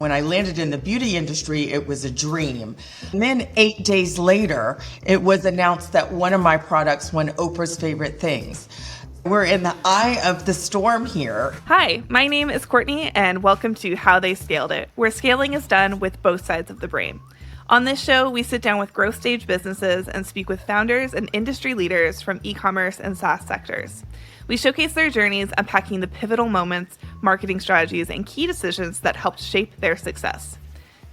When I landed in the beauty industry, it was a dream. And then 8 days later, it was announced that one of my products won Oprah's favorite things. We're in the eye of the storm here. Hi, my name is Courtney, and welcome to How They Scaled It, where scaling is done with both sides of the brain. On this show, we sit down with growth stage businesses and speak with founders and industry leaders from e-commerce and SaaS sectors. We showcase their journeys, unpacking the pivotal moments, marketing strategies, and key decisions that helped shape their success.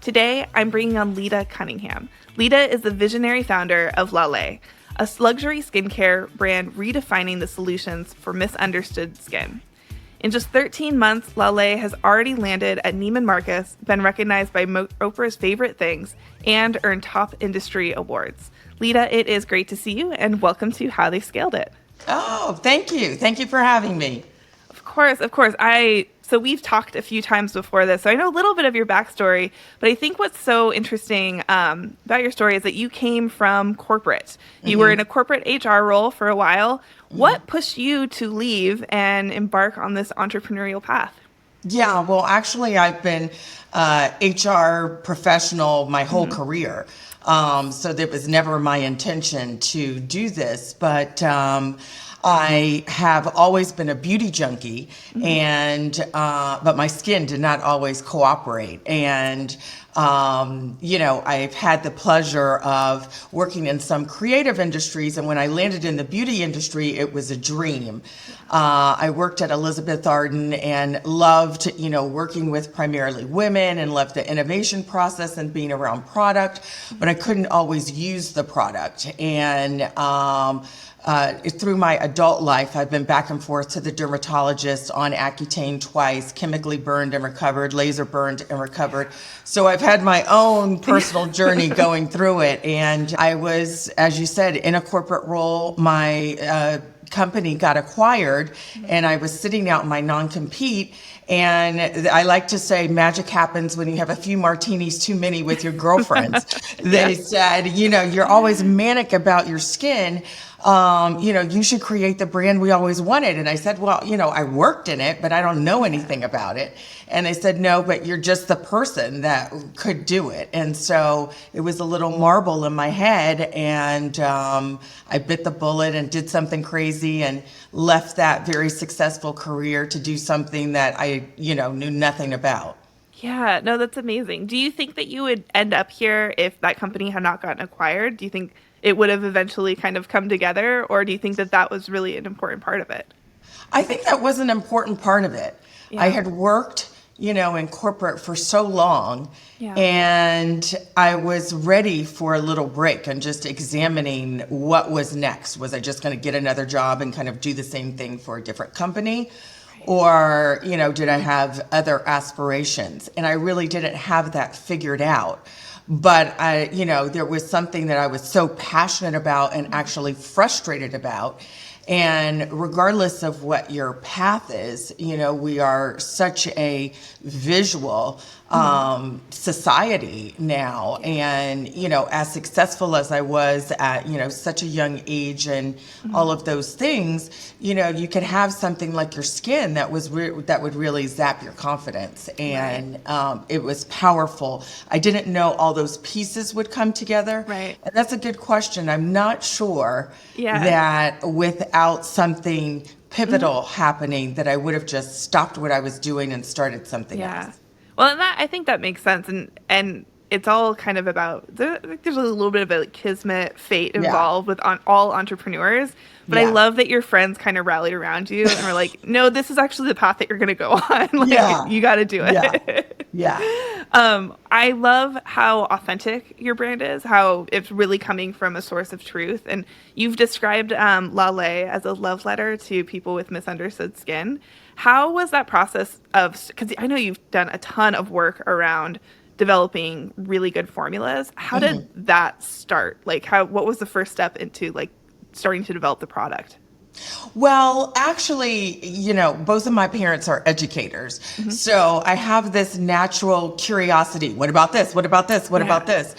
Today, I'm bringing on Lita Cunningham. Lita is the visionary founder of LALAIS, a luxury skincare brand redefining the solutions for misunderstood skin. In just 13 months, LALAIS has already landed at Neiman Marcus, been recognized by Oprah's favorite things, and earned top industry awards. Lita, it is great to see you, and welcome to How They Scaled It. Oh, thank you. Thank you for having me. Of course. So we've talked a few times before this, so I know a little bit of your backstory, but I think what's so interesting about your story is that you came from corporate. You were in a corporate HR role for a while. What pushed you to leave and embark on this entrepreneurial path? Yeah, well, actually, I've been HR professional my whole career. So that was never my intention to do this, but I have always been a beauty junkie, and but my skin did not always cooperate. And I've had the pleasure of working in some creative industries, and when I landed in the beauty industry, it was a dream. I worked at Elizabeth Arden and loved, working with primarily women, and loved the innovation process and being around product, but I couldn't always use the product. And through my adult life, I've been back and forth to the dermatologist on Accutane twice, chemically burned and recovered, laser burned and recovered. So I've had my own personal journey going through it. And I was, as you said, in a corporate role. My company got acquired, and I was sitting out my non-compete. And I like to say magic happens when you have a few martinis too many with your girlfriends. They said, you're always manic about your skin. You should create the brand we always wanted. And I said, well, I worked in it, but I don't know anything about it. And they said, no, but you're just the person that could do it. And so it was a little marble in my head, and I bit the bullet and did something crazy and left that very successful career to do something that I, knew nothing about. Yeah, no, that's amazing. Do you think that you would end up here if that company had not gotten acquired? Do you think it would have eventually kind of come together, or do you think that that was really an important part of it? I think that was an important part of it. Yeah. I had worked, in corporate for so long, and I was ready for a little break and just examining what was next. Was I just going to get another job and kind of do the same thing for a different company? Or, did I have other aspirations? And I really didn't have that figured out. But there was something that I was so passionate about and actually frustrated about. And regardless of what your path is, we are such a visual society now. And, as successful as I was at, such a young age and all of those things, you could have something like your skin that was that would really zap your confidence. And it was powerful. I didn't know all those pieces would come together. Right. And that's a good question. I'm not sure that without something pivotal happening that I would have just stopped what I was doing and started something else. Well, and I think that makes sense, and it's all kind of about there's a little bit of a kismet, fate involved with all entrepreneurs. But I love that your friends kind of rallied around you and were like, "No, this is actually the path that you're going to go on. You got to do it." I love how authentic your brand is, how it's really coming from a source of truth. And you've described LALAIS as a love letter to people with misunderstood skin. How was that process because I know you've done a ton of work around developing really good formulas. How did that start? What was the first step into starting to develop the product? Well, actually, both of my parents are educators. So I have this natural curiosity. What about this? What about this? What about this?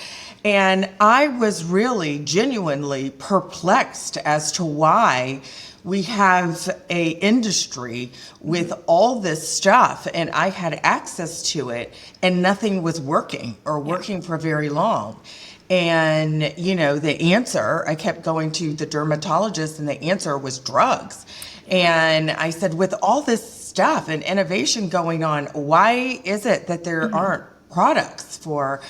And I was really genuinely perplexed as to why we have a industry with all this stuff, and I had access to it, and nothing was working or working for very long. And, the answer, I kept going to the dermatologist, and the answer was drugs. And I said, with all this stuff and innovation going on, why is it that there aren't products for,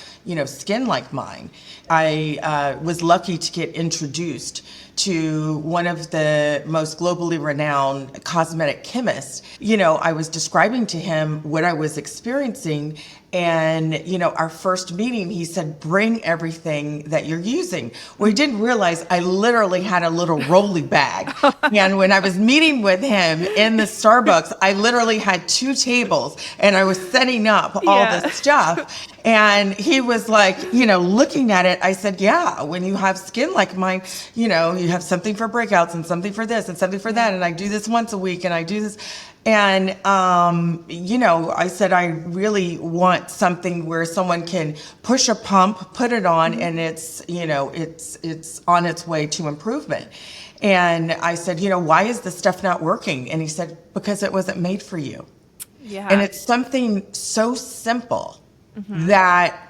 skin like mine? I was lucky to get introduced to one of the most globally renowned cosmetic chemists. I was describing to him what I was experiencing. And, our first meeting, he said, bring everything that you're using. Well, he didn't realize I literally had a little rolly bag. And when I was meeting with him in the Starbucks, I literally had 2 tables and I was setting up all this stuff. And he was like, looking at it, I said, yeah, when you have skin like mine, you have something for breakouts and something for this and something for that. And I do this once a week and I do this. And, I said, I really want something where someone can push a pump, put it on, and it's on its way to improvement. And I said, why is this stuff not working? And he said, because it wasn't made for you. Yeah. And it's something so simple that,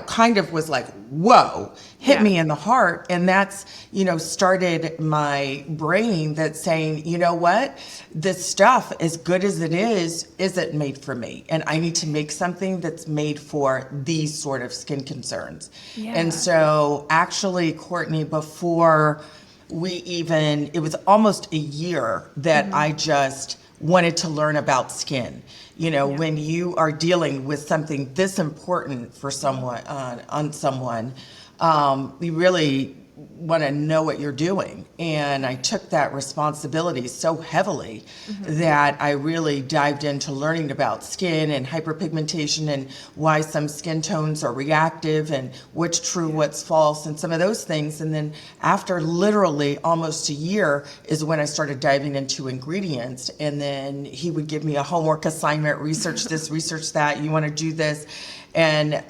kind of was like, whoa, hit me in the heart. And that's, started my brain that's saying, you know what, this stuff, as good as it isn't made for me. And I need to make something that's made for these sort of skin concerns. Yeah. And so actually, Courtney, before it was almost a year that I just wanted to learn about skin. When you are dealing with something this important for someone, you really want to know what you're doing. And I took that responsibility so heavily that I really dived into learning about skin and hyperpigmentation and why some skin tones are reactive and what's true, what's false, and some of those things. And then after literally almost a year is when I started diving into ingredients. And then he would give me a homework assignment, research this, research that, you want to do this. And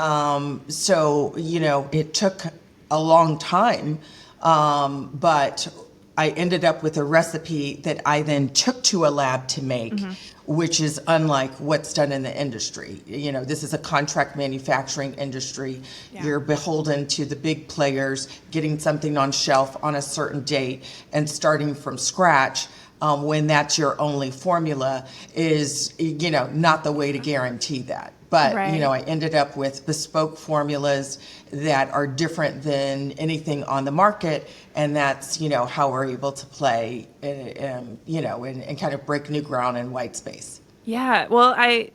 so, it took a long time, but I ended up with a recipe that I then took to a lab to make, which is unlike what's done in the industry. This is a contract manufacturing industry. Yeah. You're beholden to the big players, getting something on shelf on a certain date and starting from scratch. When that's your only formula is, not the way to guarantee that. But, I ended up with bespoke formulas that are different than anything on the market. And that's, how we're able to play, and kind of break new ground in white space. Yeah. Well, I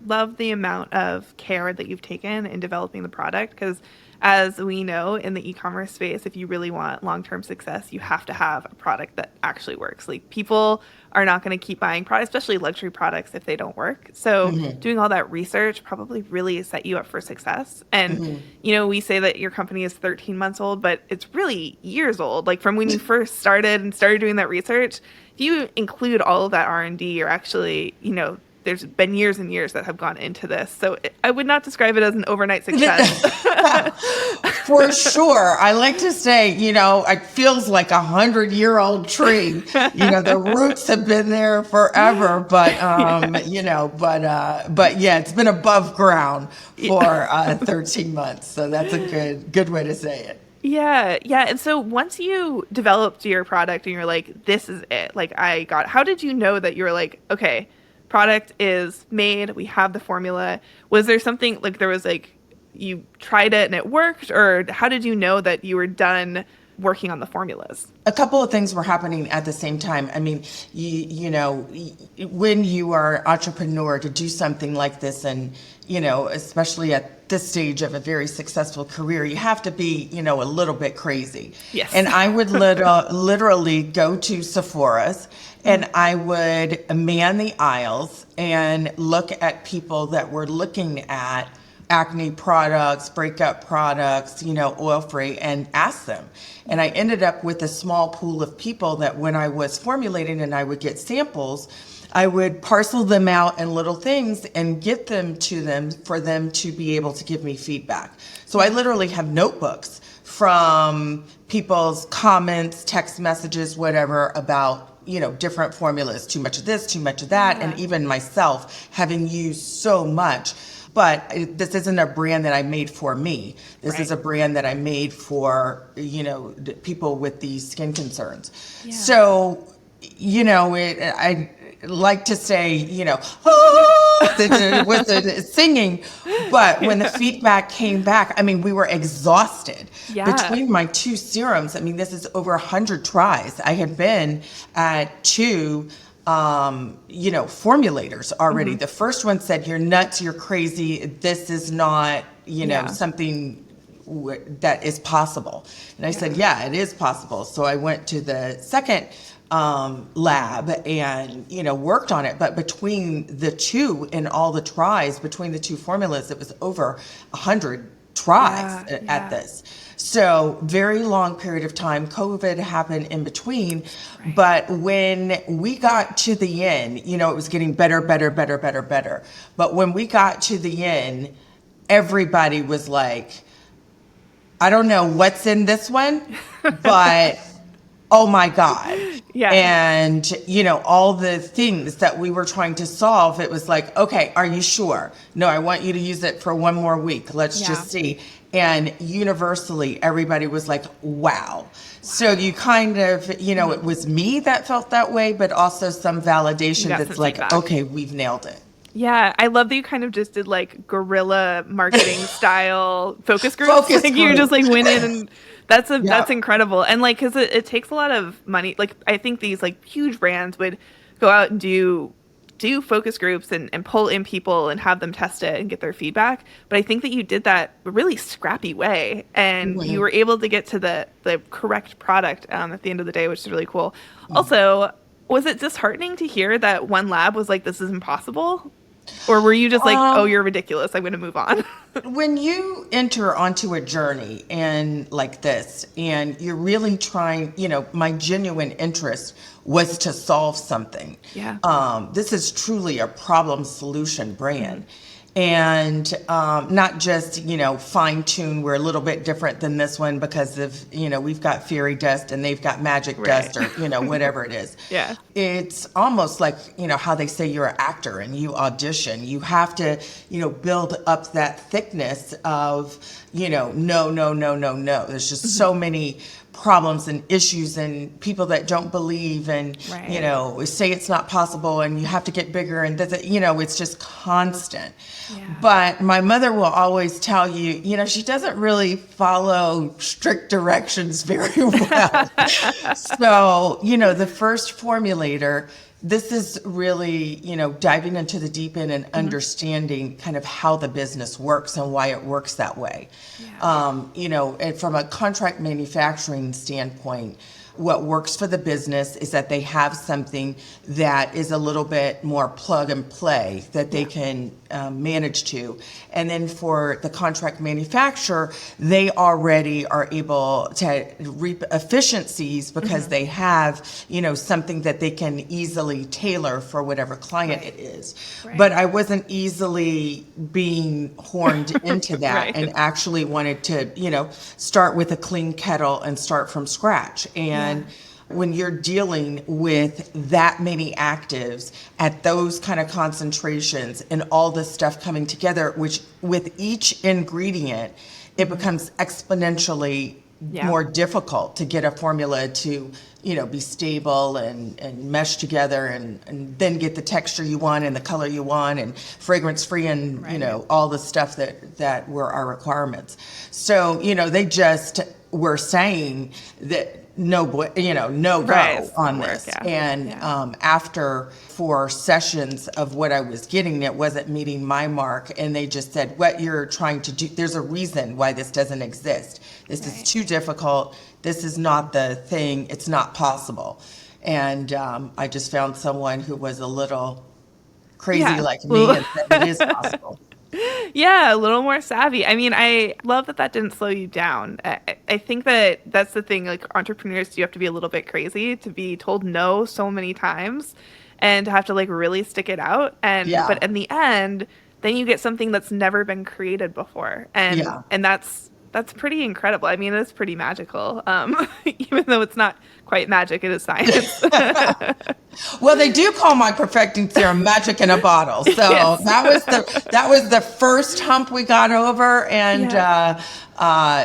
love the amount of care that you've taken in developing the product, because as we know in the e-commerce space, if you really want long-term success, you have to have a product that actually works. Like, people are not going to keep buying products, especially luxury products, if they don't work. So doing all that research probably really set you up for success. And, we say that your company is 13 months old, but it's really years old. Like, from when you first started doing that research, if you include all of that R&D, you're actually, there's been years and years that have gone into this. So I would not describe it as an overnight success. For sure. I like to say, it feels like 100-year-old tree. The roots have been there forever, but, but yeah, it's been above ground for 13 months. So that's a good way to say it. Yeah. And so once you developed your product and you're like, this is it, how did you know that you were like, okay, product is made, we have the formula? Was there something you tried it and it worked, or how did you know that you were done working on the formulas? A couple of things were happening at the same time. I mean, when you are an entrepreneur, to do something like this, and especially at this stage of a very successful career, you have to be a little bit crazy. Yes. And I would literally go to Sephora's and I would man the aisles and look at people that were looking at acne products, breakup products, oil-free, and ask them. And I ended up with a small pool of people that when I was formulating and I would get samples, I would parcel them out in little things and get them to them for them to be able to give me feedback. So I literally have notebooks from people's comments, text messages, whatever, about different formulas, too much of this, too much of that. And even myself having used so much. But this isn't a brand that I made for me. This is a brand that I made for, people with these skin concerns. Yeah. So, I like to say, with the singing, but when the feedback came back, I mean, we were exhausted. Yeah. Between my two serums, I mean, this is over 100 tries. I had been at two formulators already. The first one said, "You're nuts, you're crazy. This is not, something that is possible." And I said, "Yeah, it is possible." So I went to the second lab and, worked on it. But between the two and all the tries, between the two formulas, it was over 100 tries at this. So very long period of time. COVID happened in between. Right. But when we got to the end, it was getting better. But when we got to the end, everybody was like, "I don't know what's in this one, but oh my God." Yeah. And, all the things that we were trying to solve, it was like, "Okay, are you sure? No, I want you to use it for one more week. Let's just see." And universally, everybody was like, wow. So you kind of, it was me that felt that way, but also some validation that's like, feedback. Okay, we've nailed it. Yeah, I love that you kind of just did like guerrilla marketing style focus groups. You just like went in, and that's incredible. And like, cause it takes a lot of money. Like I think these like huge brands would go out and do focus groups and pull in people and have them test it and get their feedback. But I think that you did that a really scrappy way, and you were able to get to the correct product at the end of the day, which is really cool. Also, was it disheartening to hear that one lab was like, "This is impossible"? Or were you just like, "Oh, you're ridiculous, I'm going to move on"? When you enter onto a journey and like this, and you're really trying, my genuine interest was to solve something. Yeah. This is truly a problem solution brand. And not just, fine tune. We're a little bit different than this one because of, we've got fairy dust and they've got magic dust, or, whatever it is. Yeah. It's almost like, how they say you're an actor and you audition. You have to, build up that thickness of, no. There's just so many problems and issues and people that don't believe and, say it's not possible and you have to get bigger and, it's just constant. Yeah. But my mother will always tell you, she doesn't really follow strict directions very well. So, the first formulator, this is really, diving into the deep end and understanding kind of how the business works and why it works that way. Yeah. And from a contract manufacturing standpoint, what works for the business is that they have something that is a little bit more plug and play that they can manage to. And then for the contract manufacturer, they already are able to reap efficiencies because they have, something that they can easily tailor for whatever client it is. Right. But I wasn't easily being horned into that and actually wanted to, start with a clean kettle and start from scratch. And when you're dealing with that many actives at those kind of concentrations and all this stuff coming together, which with each ingredient, it becomes exponentially more difficult to get a formula to, be stable and mesh together and then get the texture you want and the color you want and fragrance free and, all the stuff that were our requirements. So, they just were saying that no go on this. Yeah. And after 4 sessions of what I was getting, it wasn't meeting my mark. And they just said, what you're trying to do, there's a reason why this doesn't exist. This is too difficult. This is not the thing. It's not possible. And I just found someone who was a little crazy like me and said it is possible. Yeah, a little more savvy. I mean, I love that didn't slow you down. I think that's the thing, like entrepreneurs, you have to be a little bit crazy to be told no so many times and to have to like really stick it out. And but in the end, then you get something that's never been created before. And that's That's pretty incredible. I mean, it's pretty magical. Even though it's not quite magic, it is science. Well, they do call my perfecting serum magic in a bottle. So Yes. that was the first hump we got over, and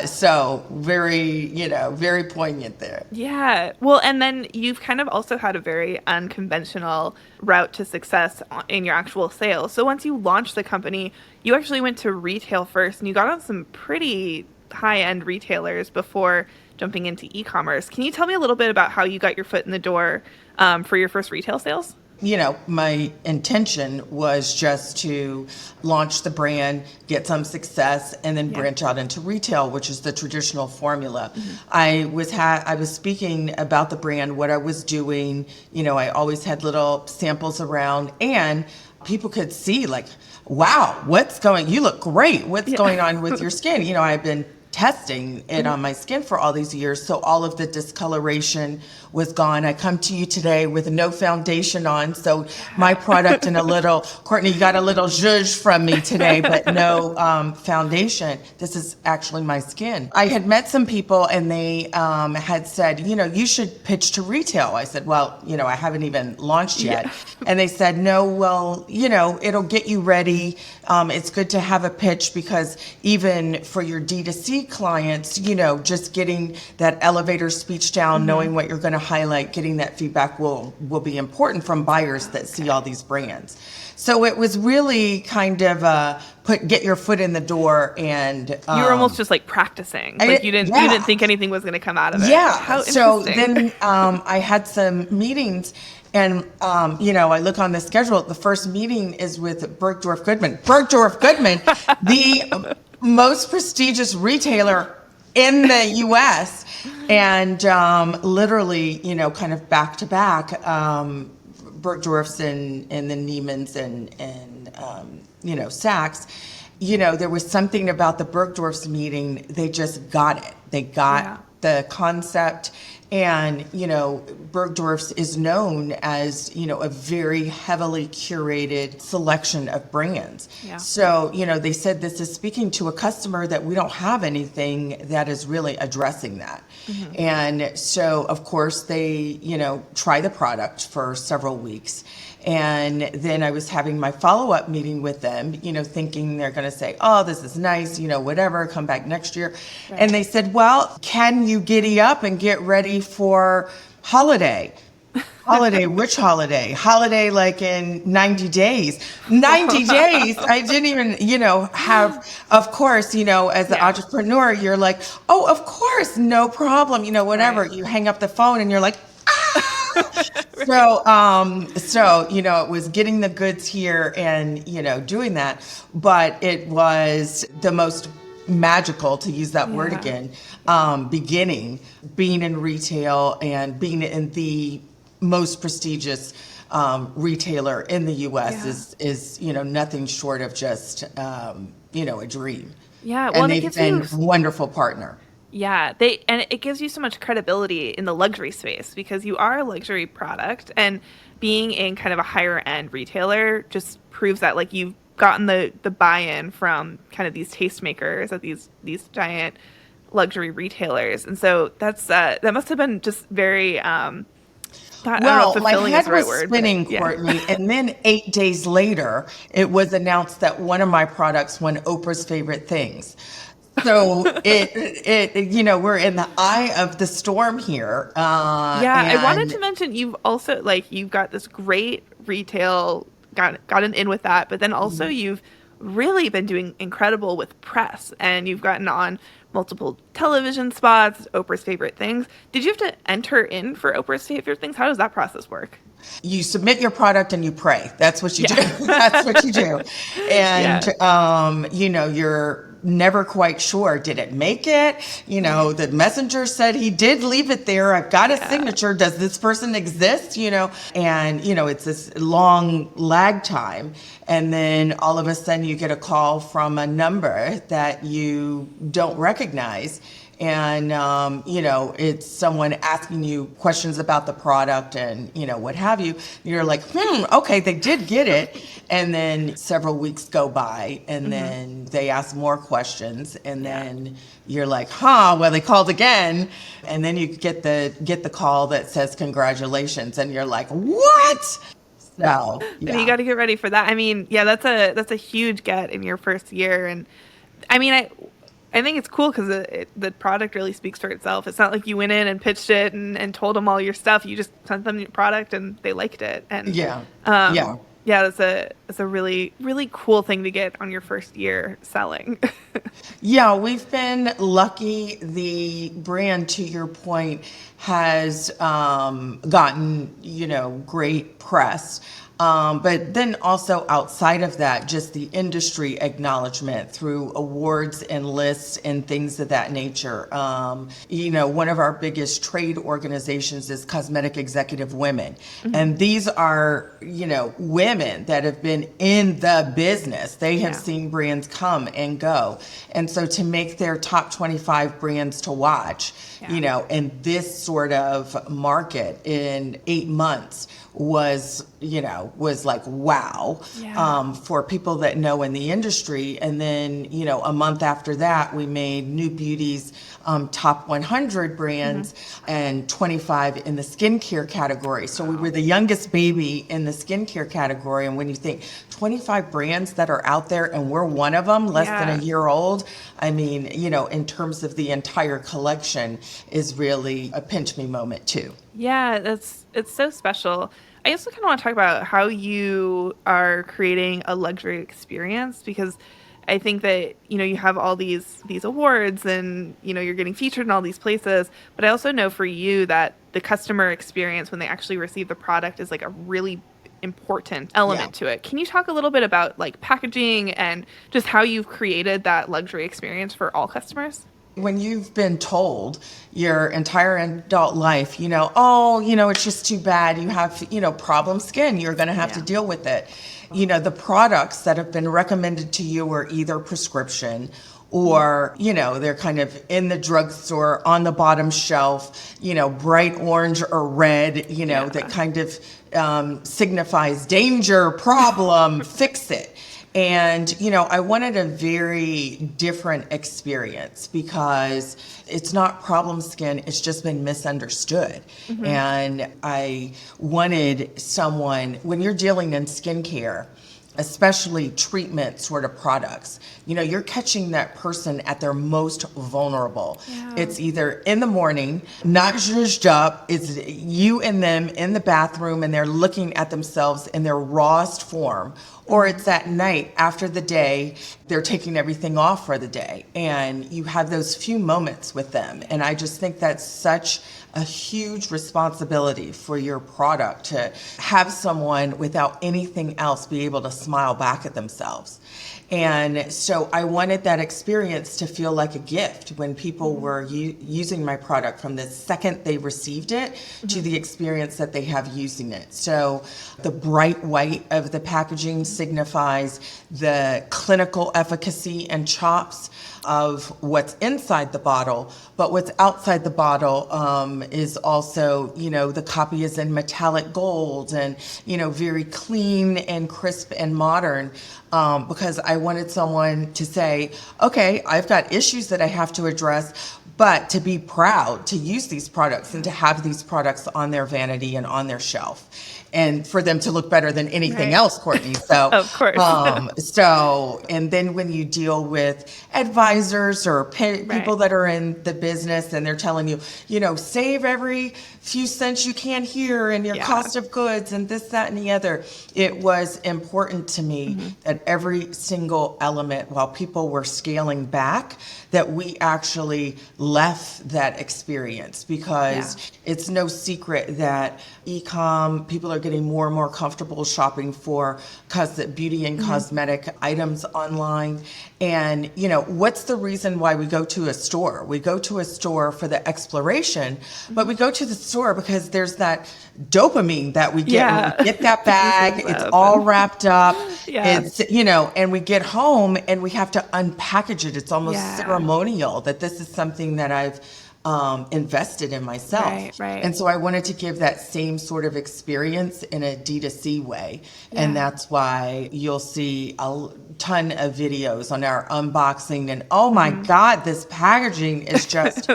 so very poignant there. Yeah. Well, and then you've kind of also had a very unconventional route to success in your actual sales. So once you launched the company, you actually went to retail first, and you got on some pretty high-end retailers before jumping into e-commerce. Can you tell me a little bit about how you got your foot in the door for your first retail sales? My intention was just to launch the brand, get some success, and then branch out into retail, which is the traditional formula. I was speaking about the brand, what I was doing. I always had little samples around, and people could see like, wow, you look great. What's going on with your skin? I've been testing it on my skin for all these years, so all of the discoloration was gone. I come to you today with no foundation on, so my product and Courtney, you got a little zhuzh from me today, but no foundation. This is actually my skin. I had met some people, and they had said, you should pitch to retail. I said, well, I haven't even launched yet. And they said, no, well, it'll get you ready. It's good to have a pitch, because even for your D2C clients, just getting that elevator speech down, knowing what you're going to highlight, getting that feedback will be important from buyers that see all these brands. So it was really kind of get your foot in the door, and you were almost just like practicing. Like you didn't think anything was going to come out of it. Yeah. How so then I had some meetings. And, I look on the schedule. The first meeting is with Bergdorf Goodman. Bergdorf Goodman, the most prestigious retailer in the U.S. And literally, kind of back to back, Bergdorf's and the Neiman's and Saks. There was something about the Bergdorf's meeting. They just got it. They got the concept. And, Bergdorf's is known as, a very heavily curated selection of brands. Yeah. So, they said this is speaking to a customer that we don't have anything that is really addressing that. Mm-hmm. And so, of course, they, try the product for several weeks. And then I was having my follow-up meeting with them, thinking they're going to say, oh, this is nice, whatever, come back next year. Right. And they said, well, can you giddy up and get ready for holiday? Holiday, which holiday? Holiday like in 90 days. 90 days. I didn't even, have, of course, as an entrepreneur, you're like, oh, of course, no problem, whatever. Right. You hang up the phone and you're like, So, it was getting the goods here and, doing that, but it was the most magical, to use that word again, beginning, being in retail and being in the most prestigious retailer in the U.S. is nothing short of just, a dream. Yeah. Well, and they've been a wonderful partner. Yeah, and it gives you so much credibility in the luxury space, because you are a luxury product, and being in kind of a higher end retailer just proves that like you've gotten the buy-in from kind of these tastemakers at these giant luxury retailers. And so that's that must have been just very I don't know if fulfilling is the right word. My head was spinning, Courtney, and then 8 days later, it was announced that one of my products won Oprah's Favorite Things. So it we're in the eye of the storm here. I wanted to mention you've also you've got this great retail, gotten in with that, but then also you've really been doing incredible with press, and you've gotten on multiple television spots, Oprah's Favorite Things. Did you have to enter in for Oprah's Favorite Things? How does that process work? You submit your product and you pray. That's what you do. That's what you do. And, you're never quite sure. Did it make it? The messenger said he did leave it there. I've got a signature. Does this person exist? And, it's this long lag time. And then all of a sudden you get a call from a number that you don't recognize. and it's someone asking you questions about the product and what have you. You're like, okay, they did get it. And then several weeks go by, and then they ask more questions, and then you're like, well, they called again. And then you get the call that says congratulations, and you're like, what? So And you got to get ready for that. I mean, yeah, that's a huge get in your first year. And I mean, I think it's cool because the product really speaks for itself. It's not like you went in and pitched it and told them all your stuff. You just sent them your product and they liked it. And yeah. that's a really, really cool thing to get on your first year selling. Yeah, we've been lucky. The brand, to your point, has gotten, great press. But then also outside of that, just the industry acknowledgement through awards and lists and things of that nature. One of our biggest trade organizations is Cosmetic Executive Women. And these are, women that have been in the business. They have seen brands come and go. And so to make their top 25 brands to watch, in this sort of market in 8 months was like, wow, for people that know in the industry. And then, a month after that, we made New Beauty's top 100 brands and 25 in the skincare category. So we were the youngest baby in the skincare category. And when you think 25 brands that are out there and we're one of them, less than a year old, I mean, in terms of the entire collection is really a pinch me moment too. Yeah, it's so special. I also kind of want to talk about how you are creating a luxury experience, because I think that, you have all these awards and, you're getting featured in all these places. But I also know for you that the customer experience when they actually receive the product is like a really important element to it. Can you talk a little bit about like packaging and just how you've created that luxury experience for all customers? When you've been told your entire adult life, it's just too bad. You have, problem skin. You're going to have to deal with it. The products that have been recommended to you are either prescription or, they're kind of in the drugstore on the bottom shelf, bright orange or red, that kind of signifies danger, problem, fix it. And, I wanted a very different experience because it's not problem skin, it's just been misunderstood. And I wanted someone, when you're dealing in skincare, especially treatment sort of products, you're catching that person at their most vulnerable. It's either in the morning, not zhuzhed up, it's you and them in the bathroom and they're looking at themselves in their rawest form, or it's at night after the day, they're taking everything off for the day. And you have those few moments with them. And I just think that's such a huge responsibility for your product to have someone without anything else be able to smile back at themselves. And so I wanted that experience to feel like a gift when people were using my product, from the second they received it to the experience that they have using it. So the bright white of the packaging signifies the clinical efficacy and chops of what's inside the bottle, but what's outside the bottle is also, the copy is in metallic gold and, very clean and crisp and modern, because I wanted someone to say, okay, I've got issues that I have to address, but to be proud to use these products and to have these products on their vanity and on their shelf. And for them to look better than anything else, Courtney. So, of course. And then when you deal with advisors or people that are in the business and they're telling you, save every few cents you can here and your cost of goods and this, that, and the other. It was important to me that every single element, while people were scaling back, that we actually left that experience, because it's no secret that e-com, people are getting more and more comfortable shopping for beauty and cosmetic items online. And, what's the reason why we go to a store? We go to a store for the exploration, but we go to the store because there's that dopamine that we get when we get that bag. It's all wrapped up. It's, and we get home and we have to unpackage it. It's almost Yeah. ceremonial that this is something that I've invested in myself. Right. And so I wanted to give that same sort of experience in a D2C way. And that's why you'll see a ton of videos on our unboxing and, oh my God, this packaging is just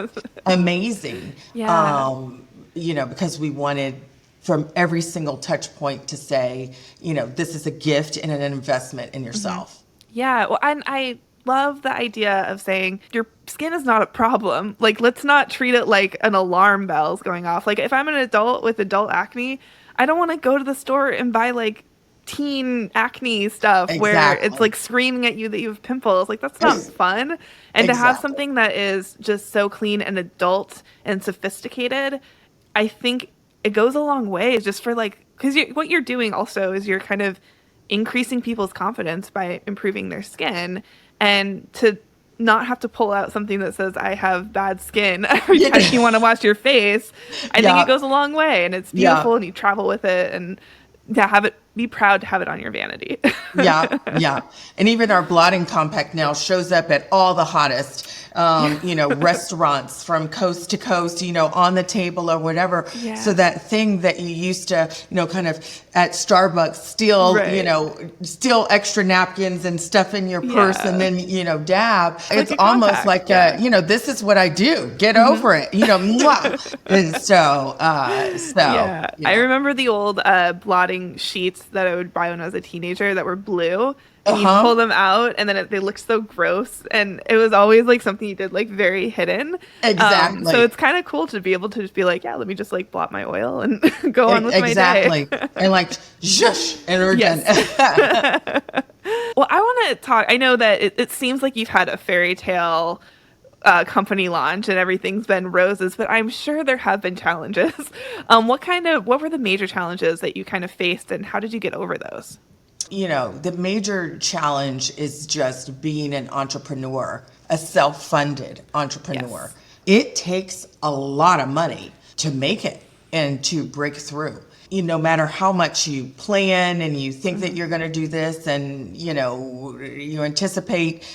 amazing. Because we wanted from every single touch point to say, this is a gift and an investment in yourself. Yeah. Well, and I love the idea of saying your skin is not a problem. Like, let's not treat it like an alarm bell's going off. Like, if I'm an adult with adult acne, I don't want to go to the store and buy like teen acne stuff where it's like screaming at you that you have pimples. Like, that's not fun. And to have something that is just so clean and adult and sophisticated, I think it goes a long way just for like, because what you're doing also is you're kind of increasing people's confidence by improving their skin. And to not have to pull out something that says I have bad skin every time you want to wash your face, I think it goes a long way, and it's beautiful, and you travel with it, and be proud to have it on your vanity. Yeah. And even our blotting compact now shows up at all the hottest, restaurants from coast to coast, on the table or whatever. Yeah. So that thing that you used to, kind of at Starbucks steal extra napkins and stuff in your purse and then, dab. It's almost like, this is what I do. Get over it, mwah. And so, I remember the old blotting sheets that I would buy when I was a teenager that were blue. And you pull them out, and then they look so gross. And it was always like something you did like very hidden. Exactly. So it's kind of cool to be able to just be like, yeah, let me just like blot my oil and go on with my day. Exactly. And like, zhush, and we're done. Well, I want to talk. I know that it seems like you've had a fairy tale company launch and everything's been roses, but I'm sure there have been challenges. What were the major challenges that you kind of faced, and how did you get over those? The major challenge is just being an entrepreneur, a self-funded entrepreneur. Yes. It takes a lot of money to make it and to break through. No matter how much you plan and you think that you're going to do this and, you anticipate,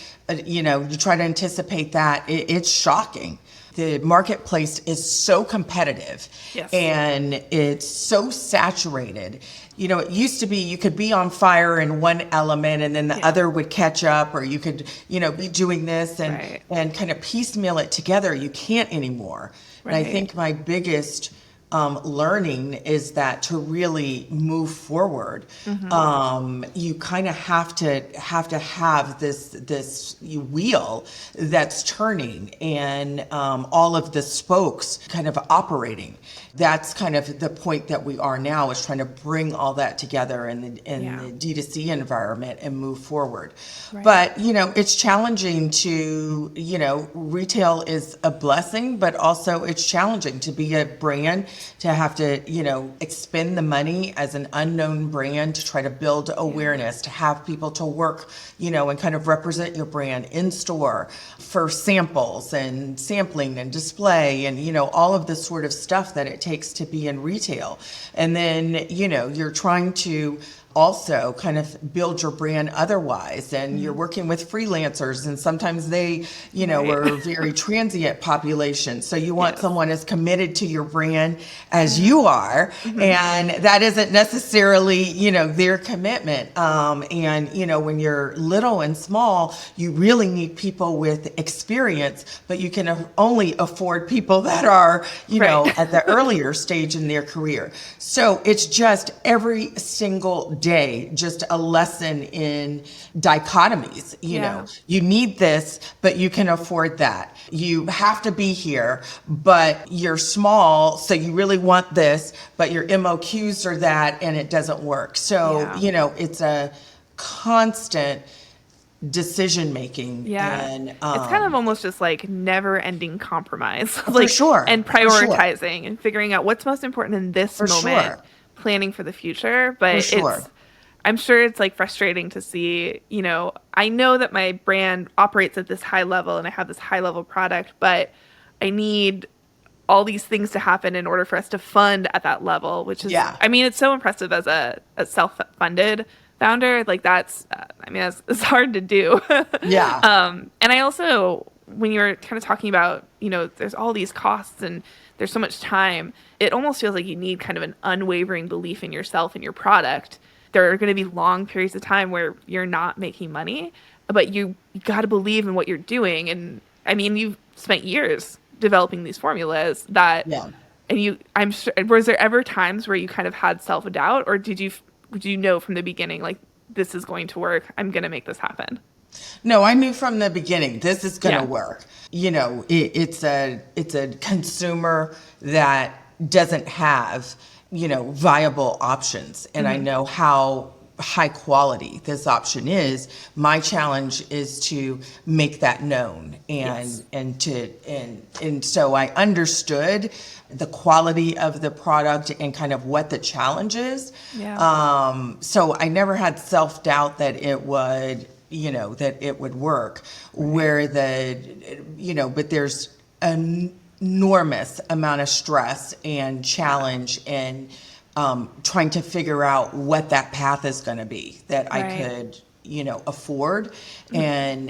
you try to anticipate that, it's shocking. The marketplace is so competitive and it's so saturated. It used to be you could be on fire in one element and then the other would catch up, or you could, be doing this and kind of piecemeal it together. You can't anymore. Right. And I think my biggest learning is that to really move forward, you kind of have to have this wheel that's turning and all of the spokes kind of operating. That's kind of the point that we are now, is trying to bring all that together in the D2C environment and move forward. Right. But, it's challenging to, retail is a blessing, but also it's challenging to be a brand, to have to, expend the money as an unknown brand to try to build awareness, to have people to work, and kind of represent your brand in store for samples and sampling and display and, all of this sort of stuff that it takes to be in retail. And then, you're trying to also kind of build your brand otherwise, and you're working with freelancers, and sometimes they are a very transient population, so you want someone as committed to your brand as you are, and that isn't necessarily their commitment, and when you're little and small, you really need people with experience, but you can only afford people that are at the earlier stage in their career. So it's just every single day, just a lesson in dichotomies. You need this, but you can afford that. You have to be here, but you're small, so you really want this, but your MOQs are that, and it doesn't work. So, it's a constant decision making. And it's kind of almost just like never ending compromise. For sure. And prioritizing and figuring out what's most important in this moment. Planning for the future, but I'm sure it's like frustrating to see, I know that my brand operates at this high level and I have this high level product, but I need all these things to happen in order for us to fund at that level, which is, it's so impressive as a self-funded founder, like that's, I mean, it's hard to do. Yeah. And I also, when you're kind of talking about, there's all these costs and there's so much time, it almost feels like you need kind of an unwavering belief in yourself and your product. There are going to be long periods of time where you're not making money, but you got to believe in what you're doing. And I mean, you've spent years developing these formulas that, Yeah. and I'm sure, was there ever times where you kind of had self-doubt, or did you know from the beginning, like, this is going to work, I'm going to make this happen? No, I knew from the beginning this is going to Yeah. work. It's a consumer that doesn't have, viable options, and I know how high quality this option is. My challenge is to make that known, and Yes. and so I understood the quality of the product and kind of what the challenge is. Yeah. So I never had self-doubt that it would work, where but there's an enormous amount of stress and challenge and trying to figure out what that path is going to be that I Right. could afford, and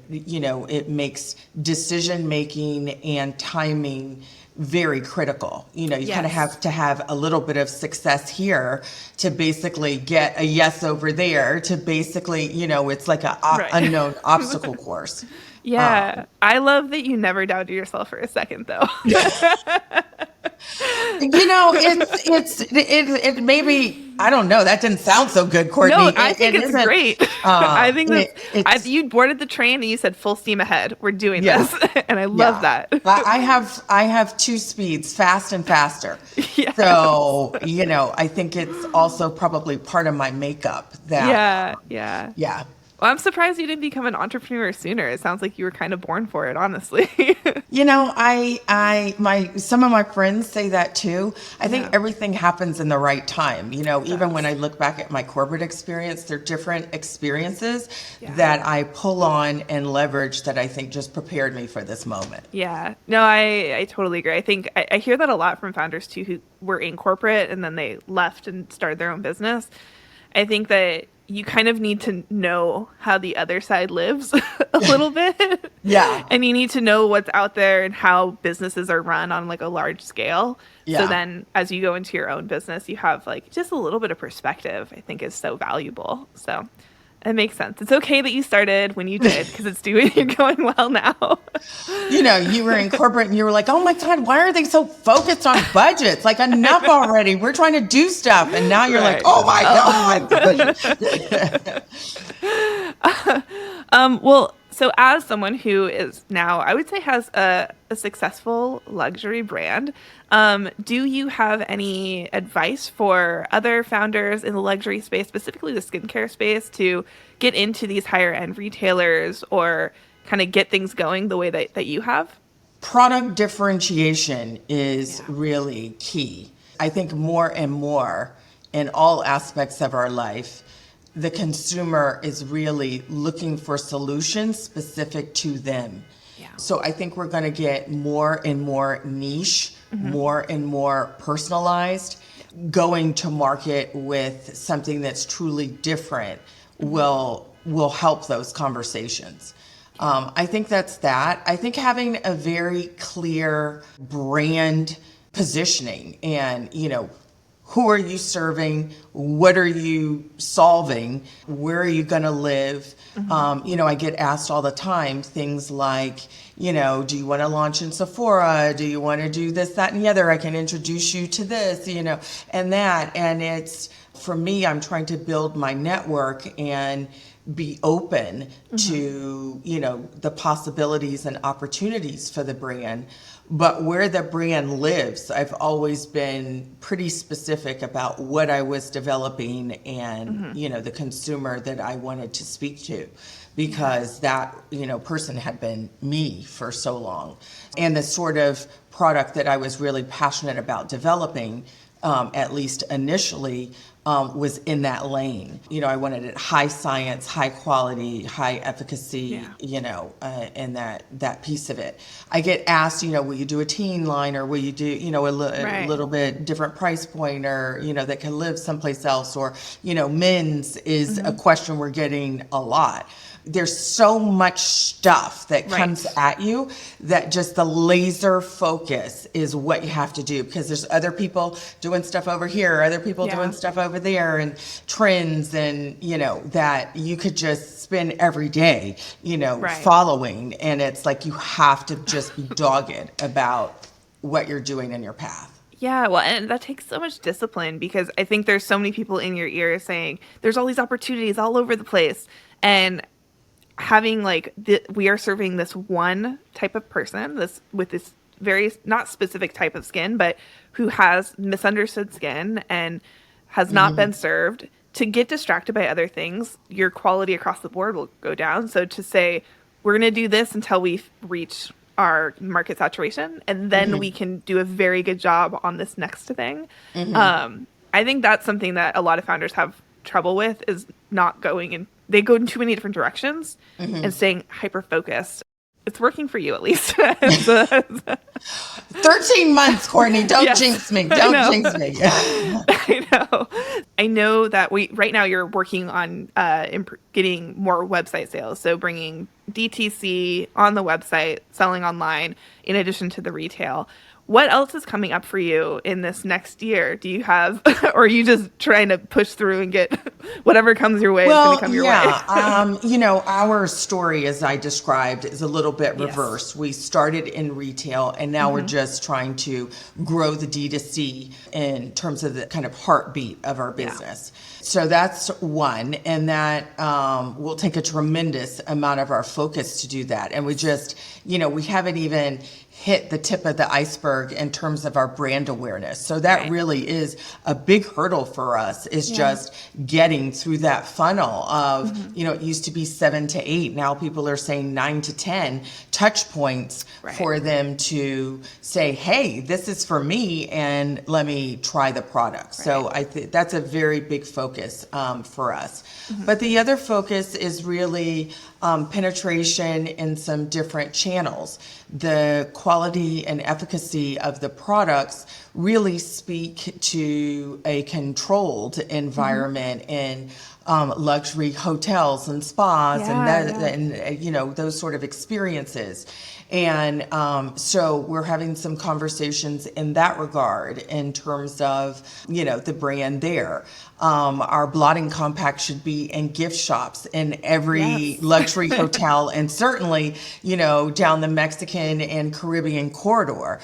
it makes decision making and timing very critical. You kind of Yes. have to have a little bit of success here to basically get a yes over there, to basically, it's like a Right. unknown obstacle course. Yeah. I love that you never doubted yourself for a second, though. It maybe, I don't know, that didn't sound so good, Courtney. No, I think It it's isn't, great. I think it's you boarded the train and you said full steam ahead. We're doing Yeah. this. And I love Yeah. that. I have two speeds, fast and faster. Yeah. So, I think it's also probably part of my makeup that, Yeah. yeah. Well, I'm surprised you didn't become an entrepreneur sooner. It sounds like you were kind of born for it, honestly. Some of my friends say that too. I think Yeah. everything happens in the right time. Even when does. I look back at my corporate experience, there are different experiences Yeah. that I pull on and leverage that I think just prepared me for this moment. Yeah. No, I totally agree. I think I hear that a lot from founders too who were in corporate and then they left and started their own business. I think that you kind of need to know how the other side lives a little bit. Yeah. And you need to know what's out there and how businesses are run on like a large scale. Yeah. So then as you go into your own business, you have like just a little bit of perspective, I think is so valuable. So it makes sense. It's okay that you started when you did because you're going well now. You were in corporate and you were like, oh my God, why are they so focused on budgets? Like, enough already. We're trying to do stuff. And now you're like, Right. oh my God. Well, so as someone who is now, I would say, has a successful luxury brand, do you have any advice for other founders in the luxury space, specifically the skincare space, to get into these higher end retailers or kind of get things going the way that you have? Product differentiation is really key. I think more and more in all aspects of our life, the consumer is really looking for solutions specific to them. Yeah. So I think we're going to get more and more niche, more and more personalized. Going to market with something that's truly different will help those conversations. I think that's that. I think having a very clear brand positioning and, who are you serving? What are you solving? Where are you going to live? I get asked all the time things like, do you want to launch in Sephora? Do you want to do this, that, and the other? I can introduce you to this, and that. And it's, for me, I'm trying to build my network and be open to, the possibilities and opportunities for the brand. But where the brand lives, I've always been pretty specific about what I was developing and, the consumer that I wanted to speak to, because that, person had been me for so long. And the sort of product that I was really passionate about developing at least initially, was in that lane. I wanted it high science, high quality, high efficacy, and that piece of it. I get asked, will you do a teen line, or will you do, a little bit different price point, or, that can live someplace else, or, men's is a question we're getting a lot. There's so much stuff that comes at you that just the laser focus is what you have to do, because there's other people doing stuff over here, other people doing stuff over there, and trends, and that you could just spend every day following, and it's like you have to just be dogged about what you're doing in your path. Yeah, well, and that takes so much discipline, because I think there's so many people in your ear saying there's all these opportunities all over the place, and having we are serving this one type of person, with this very not specific type of skin, but who has misunderstood skin and has not been served. To get distracted by other things, your quality across the board will go down. So to say, we're going to do this until we reach our market saturation, and then we can do a very good job on this next thing. I think that's something that a lot of founders have trouble with, is not going in. They go in too many different directions and staying hyper-focused. It's working for you, at least. 13 months, Courtney. Don't jinx me. Don't jinx me. I know that right now you're working on getting more website sales. So bringing DTC on the website, selling online, in addition to the retail. What else is coming up for you in this next year? Do you have, or are you just trying to push through and get whatever comes your way is going to come your way? Our story, as I described, is a little bit reversed. We started in retail, and now we're just trying to grow the D2C in terms of the kind of heartbeat of our business. So that's one, and that will take a tremendous amount of our focus to do that. And we just, we haven't even hit the tip of the iceberg in terms of our brand awareness. So that really is a big hurdle for us, is just getting through that funnel of, it used to be 7 to 8. Now people are saying 9 to 10 touch points for them to say, hey, this is for me, and let me try the product. So I think that's a very big focus for us. But the other focus is really penetration in some different channels. The quality and efficacy of the products really speak to a controlled environment in luxury hotels and spas and those sort of experiences. And so we're having some conversations in that regard in terms of, the brand there. Our blotting compact should be in gift shops in every luxury hotel, and certainly, down the Mexican and Caribbean corridor.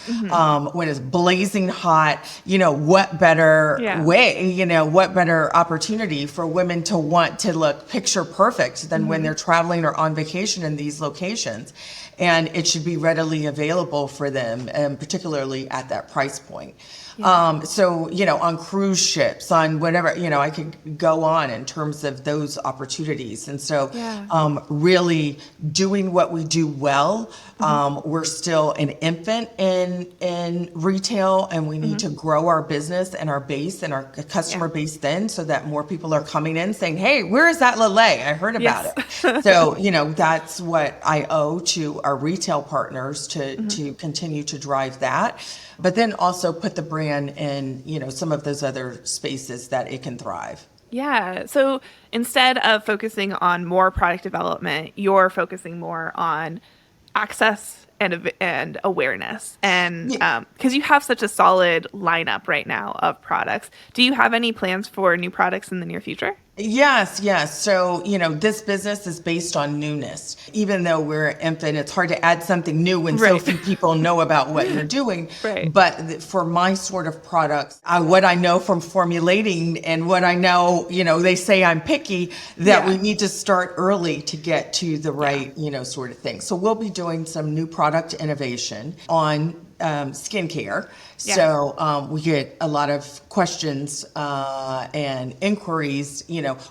When it's blazing hot, what better way, what better opportunity for women to want to look picture perfect than when they're traveling or on vacation in these locations. And it should be readily available for them, and particularly at that price point. So, on cruise ships, on whatever, I could go on in terms of those opportunities. And so really doing what we do well. We're still an infant in retail, and we need to grow our business and our base and our customer base then, so that more people are coming in saying, hey, where is that LALAIS? I heard about it. So, that's what I owe to our retail partners to continue to drive that. But then also put the brand in, some of those other spaces that it can thrive. Yeah. So instead of focusing on more product development, you're focusing more on access and awareness. And because you have such a solid lineup right now of products, do you have any plans for new products in the near future? Yes. So, this business is based on newness. Even though we're an infant, it's hard to add something new when so few people know about what you're doing. But for my sort of products, what I know from formulating and what I know, they say I'm picky, that we need to start early to get to the right, sort of thing. So we'll be doing some new product innovation on skincare. Yeah. So we get a lot of questions and inquiries,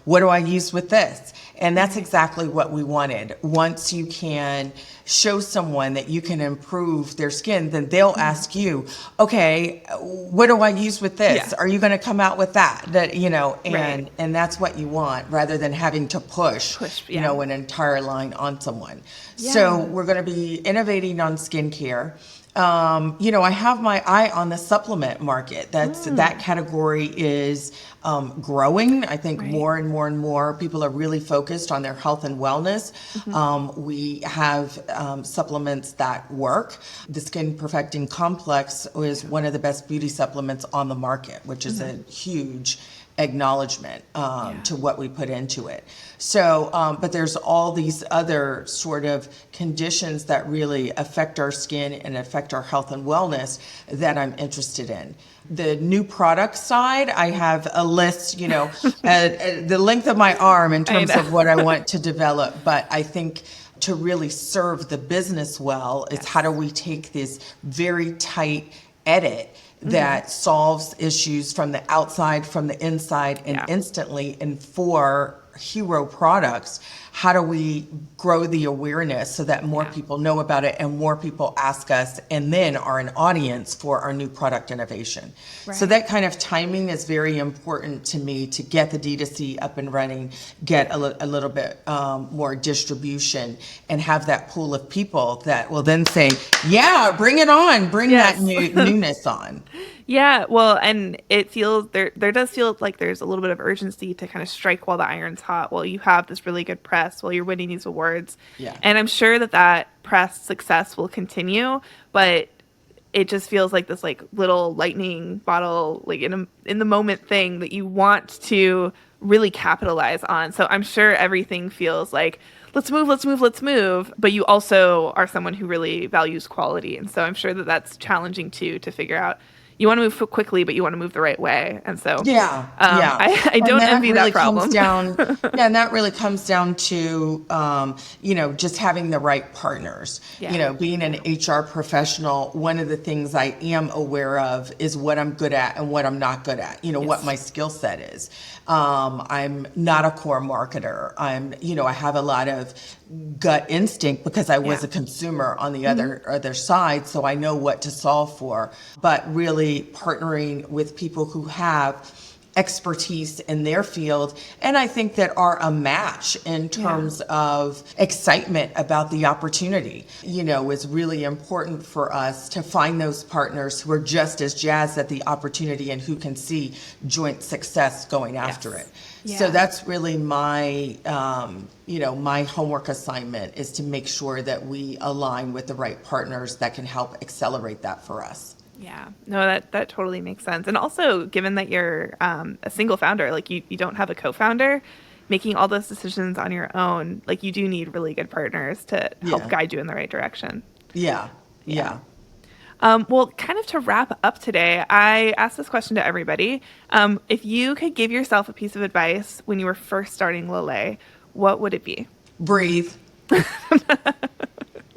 what do I use with this? And that's exactly what we wanted. Once you can show someone that you can improve their skin, then they'll ask you, okay, what do I use with this? Yeah. Are you going to come out with that? Right. And that's what you want, rather than having to push yeah. an entire line on someone. Yeah. So we're going to be innovating on skincare. I have my eye on the supplement market. That category is growing. I think more and more and more people are really focused on their health and wellness. We have supplements that work. The Skin Perfecting Complex is one of the best beauty supplements on the market, which is a huge acknowledgement to what we put into it. So, but there's all these other sort of conditions that really affect our skin and affect our health and wellness that I'm interested in. The new product side, I have a list, the length of my arm in terms of what I want to develop. But I think to really serve the business well is how do we take this very tight edit that solves issues from the outside, from the inside, and instantly. And for hero products, how do we grow the awareness so that more people know about it and more people ask us and then are an audience for our new product innovation? Right. So that kind of timing is very important to me, to get the D2C up and running, get a little bit more distribution, and have that pool of people that will then say, yeah, bring it on, bring that newness on. Yeah, well, and it feels there does feel like there's a little bit of urgency to kind of strike while the iron's hot, while you have this really good press, while you're winning these awards. Yeah. And I'm sure that press success will continue, but it just feels like this little lightning bottle, in the moment thing that you want to really capitalize on. So I'm sure everything feels like, let's move. But you also are someone who really values quality. And so I'm sure that's challenging too, to figure out. You want to move quickly, but you want to move the right way. And so I don't envy that problem. And that really comes down to, just having the right partners. Yeah. Being an HR professional, one of the things I am aware of is what I'm good at and what I'm not good at, what my skill set is. I'm not a core marketer. I have a lot of gut instinct because I was a consumer on the other side, so I know what to solve for. But really partnering with people who have expertise in their field, and I think that are a match in terms of excitement about the opportunity, is really important for us to find those partners who are just as jazzed at the opportunity and who can see joint success going after it. Yeah. So that's really my, my homework assignment, is to make sure that we align with the right partners that can help accelerate that for us. Yeah, no, that totally makes sense. And also, given that you're a single founder, you don't have a co-founder, making all those decisions on your own, you do need really good partners to help guide you in the right direction. Yeah. Well, kind of to wrap up today, I asked this question to everybody. If you could give yourself a piece of advice when you were first starting LALAIS, what would it be? Breathe.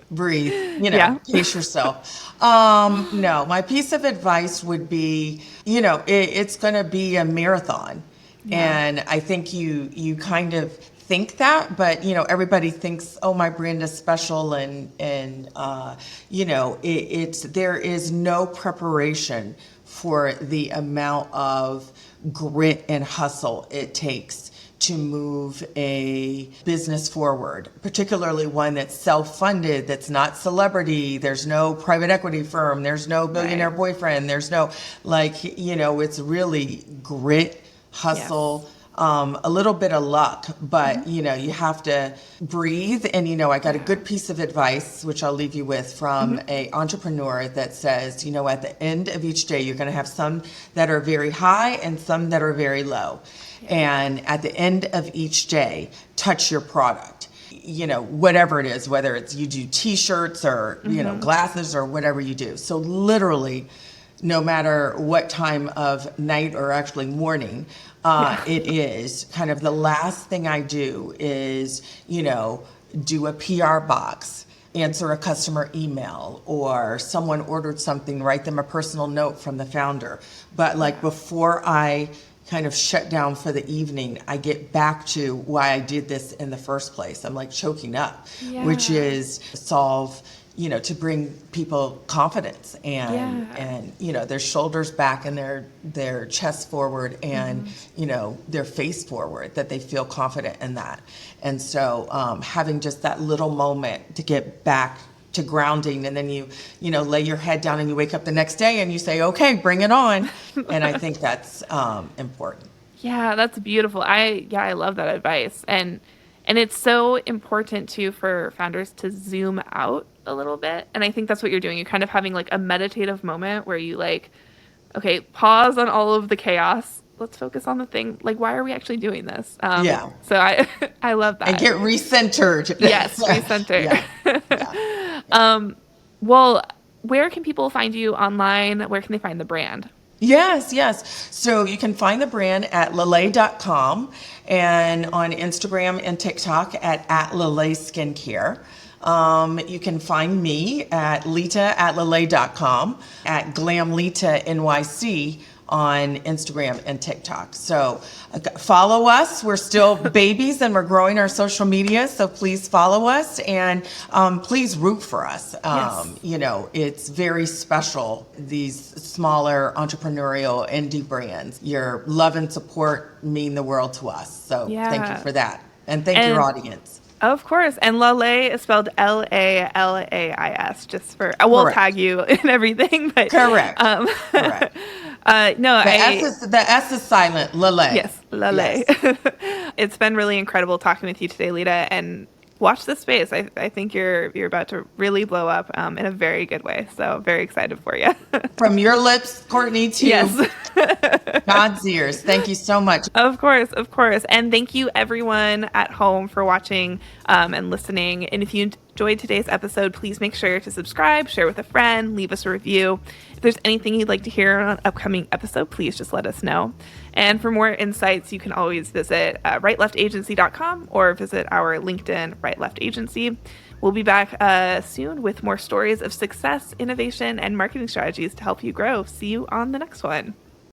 Breathe, pace yourself. No, my piece of advice would be, it's going to be a marathon. Yeah. And I think you kind of think that, but, everybody thinks, oh, my brand is special. And there is no preparation for the amount of grit and hustle it takes to move a business forward, particularly one that's self-funded, that's not celebrity, there's no private equity firm, there's no billionaire boyfriend, there's no, it's really grit, hustle, a little bit of luck, but, you have to breathe. And, I got a good piece of advice, which I'll leave you with, from a entrepreneur that says, at the end of each day, you're going to have some that are very high and some that are very low. And at the end of each day, touch your product, whatever it is, whether it's you do T-shirts or, glasses or whatever you do. So literally, no matter what time of night or actually morning it is, kind of the last thing I do is, do a PR box, answer a customer email, or someone ordered something, write them a personal note from the founder. But like before I kind of shut down for the evening, I get back to why I did this in the first place. I'm like choking up, which is to bring people confidence and their shoulders back and their chest forward and their face forward, that they feel confident in that. And so having just that little moment to get back to grounding, and then you lay your head down and you wake up the next day and you say, okay, bring it on. And I think that's important. Yeah, that's beautiful. I love that advice. And it's so important too for founders to zoom out a little bit. And I think that's what you're doing. You're kind of having like a meditative moment where you like, okay, pause on all of the chaos. Let's focus on the thing. Like, why are we actually doing this? So I love that. And get recentered. Yes, recentered. Well, where can people find you online? Where can they find the brand? Yes. So you can find the brand at LALAIS.com, and on Instagram and TikTok at LALAIS Skincare. You can find me at Lita@LALAIS.com, at GlamLita NYC on Instagram and TikTok. So follow us. We're still babies and we're growing our social media. So please follow us, and please root for us. It's very special, these smaller entrepreneurial indie brands. Your love and support mean the world to us. So thank you for that. And thank your audience. Of course. And LALAIS is spelled LALAIS, just for, I will tag you in everything. But Correct. No, the S is silent. LALAIS. Yes, LALAIS. Yes. It's been really incredible talking with you today, Lita, and watch this space. I think you're about to really blow up in a very good way. So very excited for you. From your lips, Courtney, to God's ears. Thank you so much. Of course. And thank you everyone at home for watching and listening. And if you enjoyed today's episode, please make sure to subscribe, share with a friend, leave us a review. If there's anything you'd like to hear on an upcoming episode, please just let us know. And for more insights, you can always visit rightleftagency.com or visit our LinkedIn Right Left Agency. We'll be back soon with more stories of success, innovation, and marketing strategies to help you grow. See you on the next one.